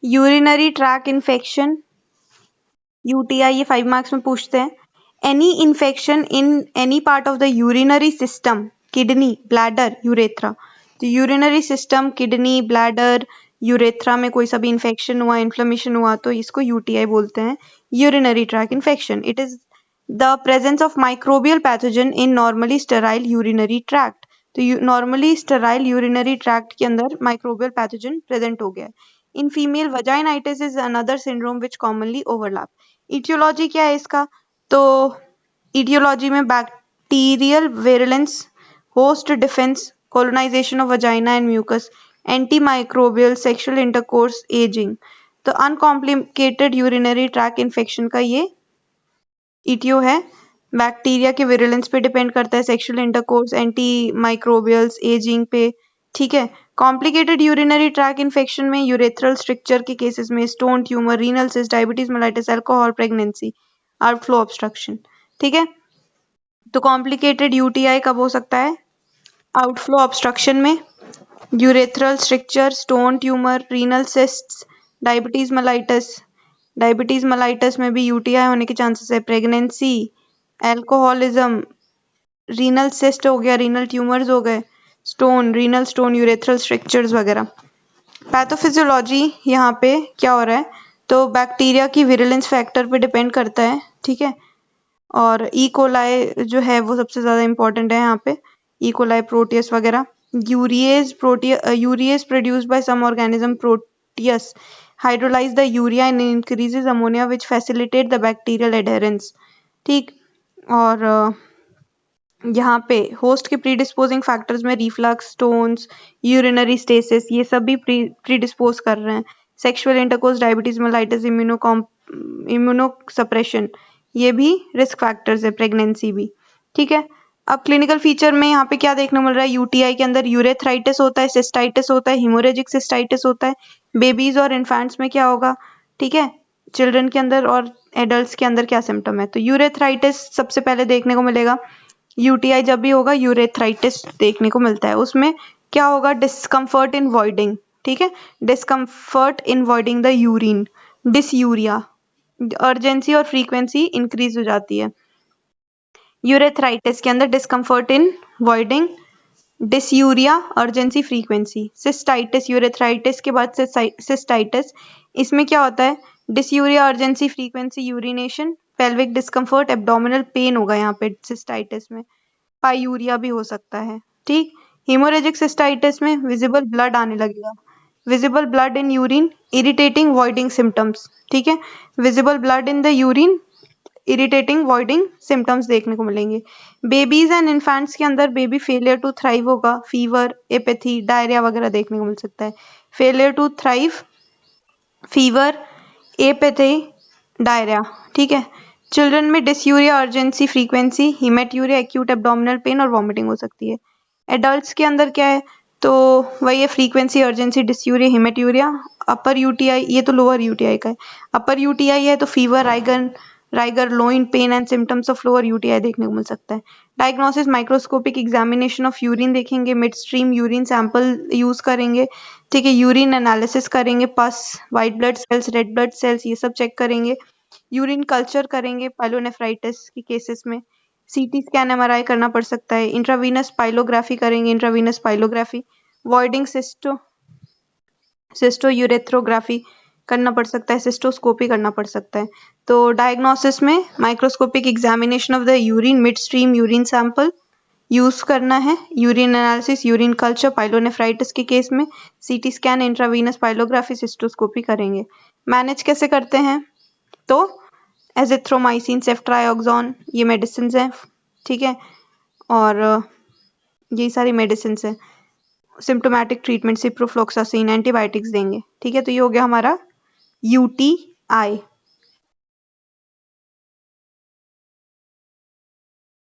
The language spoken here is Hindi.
यूरिनरी ट्रैक इन्फेक्शन, यूटीआई, ये 5 मार्क्स में पूछते हैं। Any infection in any part of the urinary system, kidney, bladder, urethra. तो urinary system, kidney, bladder, urethra में कोई सा भी इन्फेक्शन हुआ, इन्फ्लेमेशन हुआ तो इसको यूटीआई बोलते हैं, urinary track infection. It is the presence of microbial pathogen in normally sterile urinary tract. तो नॉर्मली स्टेराइल यूरिनरी ट्रैक्ट के अंदर माइक्रोबियल पैथोजन प्रेजेंट हो गया है। In female vaginitis is another syndrome which commonly overlap. Etiology क्या है इसका? तो इटियोलॉजी में bacterial virulence, host defense, colonization of vagina and mucus, antimicrobial, sexual intercourse, aging। तो uncomplicated urinary tract infection का ये ईटीओ है। बैक्टीरिया के विरुलेंस पे डिपेंड करता है, sexual intercourse, anti microbials, ageing पे। ठीक है। कॉम्प्लिकेटेड यूरिनरी ट्रैक इन्फेक्शन में यूरेथ्रल स्ट्रक्चर के केसेस में stone tumour, renal cyst, diabetes mellitus, alcohol, pregnancy, outflow obstruction. ठीक है। तो कॉम्प्लिकेटेड यूटीआई कब हो सकता है? आउटफ्लो ऑब्स्ट्रक्शन में, urethral structure, stone tumour, renal cysts, diabetes mellitus. Diabetes mellitus में भी यूटीआई होने के चांसेस है। प्रेगनेंसी, एल्कोहलिज्म, रीनल सिस्ट हो गया, रीनल ट्यूमर्स हो गए, stone, renal stone, urethral structures वगैरह। पैथोफिजियोलॉजी यहाँ पे क्या हो रहा है? तो बैक्टीरिया की विरुलेंस फैक्टर पे डिपेंड करता है। ठीक है। और ई कोलाई जो है वो सबसे ज्यादा इंपॉर्टेंट है यहाँ पे, ई कोलाई, प्रोटियस वगैरह। Urease produced by some organism, Proteus hydrolyse the urea and increases ammonia which facilitate the bacterial adherence. ठीक। और यहाँ पे होस्ट के प्रीडिस्पोजिंग फैक्टर्स में रिफ्लक्स, स्टोन्स, यूरिनरी स्टेसिस, ये सब भी प्रीडिस्पोज कर रहे हैं। Sexual intercourse, diabetes mellitus, immunosuppression, ये भी रिस्क फैक्टर्स है, प्रेगनेंसी भी। ठीक है। अब क्लिनिकल फीचर में यहाँ पे क्या देखने मिल रहा है? यूटीआई के अंदर यूरेथ्राइटिस होता है, सिस्टाइटिस होता है, हिमोरेजिक सिस्टाइटिस होता है। बेबीज और इन्फेंट्स में क्या होगा? ठीक है। चिल्ड्रन के अंदर और एडल्ट्स के अंदर क्या सिम्टम है? तो यूरेथ्राइटिस सबसे पहले देखने को मिलेगा। यूटीआई जब भी होगा यूरेथ्राइटिस देखने को मिलता है। उसमें क्या होगा? Discomfort in voiding. ठीक है। Discomfort in voiding the urine, dysuria, urgency और फ्रीक्वेंसी इंक्रीज हो जाती है। यूरेथ्राइटिस के अंदर discomfort in voiding, dysuria, urgency, frequency. Cystitis, urethritis के बाद सिस्टाइटिस, इसमें क्या होता है? Dysuria, urgency, frequency, urination, pelvic discomfort, abdominal pain होगा यहाँ पे सिस्टाइटिस में। पायूरिया भी हो सकता है। ठीक। हिमोरेजिक सिस्टाइटिस में विजिबल ब्लड आने लगेगा, visible blood in urine, irritating voiding symptoms. ठीक है। Visible blood in the urine, irritating voiding symptoms देखने को मिलेंगे। बेबीज एंड इन्फेंट्स के अंदर बेबी फेलियर टू थ्राइव होगा, फीवर, एपेथी, डायरिया वगैरह देखने को मिल सकता है। Failure to thrive, fever, apathy, diarrhoea. ठीक है। चिल्ड्रन में dysuria, urgency, frequency, haematuria, acute abdominal pain और वॉमिटिंग हो सकती है। एडल्ट्स के अंदर क्या है? तो वही है, फ्रीक्वेंसी, अर्जेंसी, डिसयूरिया, हिमेट्यूरिया। अपर यूटीआई, ये तो लोअर यूटीआई का है। अपर यूटीआई है तो fever, rigor, loin pain and symptoms of lower UTI देखने को मिल सकता है। Diagnosis, microscopic examination of urine देखेंगे, mid stream urine sample use करेंगे। ठीक है। यूरिन एनालिसिस करेंगे, pus, white blood cells, red blood cells, ये सब चेक करेंगे। यूरिन कल्चर करेंगे पाइलोनेफ्राइटिस के केसेस में। सीटी स्कैन, एमआरआई करना पड़ सकता है। इंट्रावीनस पाइलोग्राफी करेंगे, intravenous pyelography. Voiding cystourethrography करना पड़ सकता है, सिस्टोस्कोपी करना पड़ सकता है। तो डायग्नोसिस में microscopic examination of the urine, mid stream urine sample use करना है। Urine analysis, urine culture, pyelonephritis के केस में CT scan, intravenous pyelography, cystoscopy करेंगे। मैनेज कैसे करते हैं? तो एजिथ्रोमाइसिन, सेफ्ट्रायोक्सोन, ये मेडिसिन है। ठीक है। और यही सारी मेडिसिन है। सिम्टोमेटिक ट्रीटमेंट, सिप्रोफ्लोक्सासिन, एंटीबायोटिक्स देंगे। ठीक है। तो ये हो गया हमारा यूटीआई।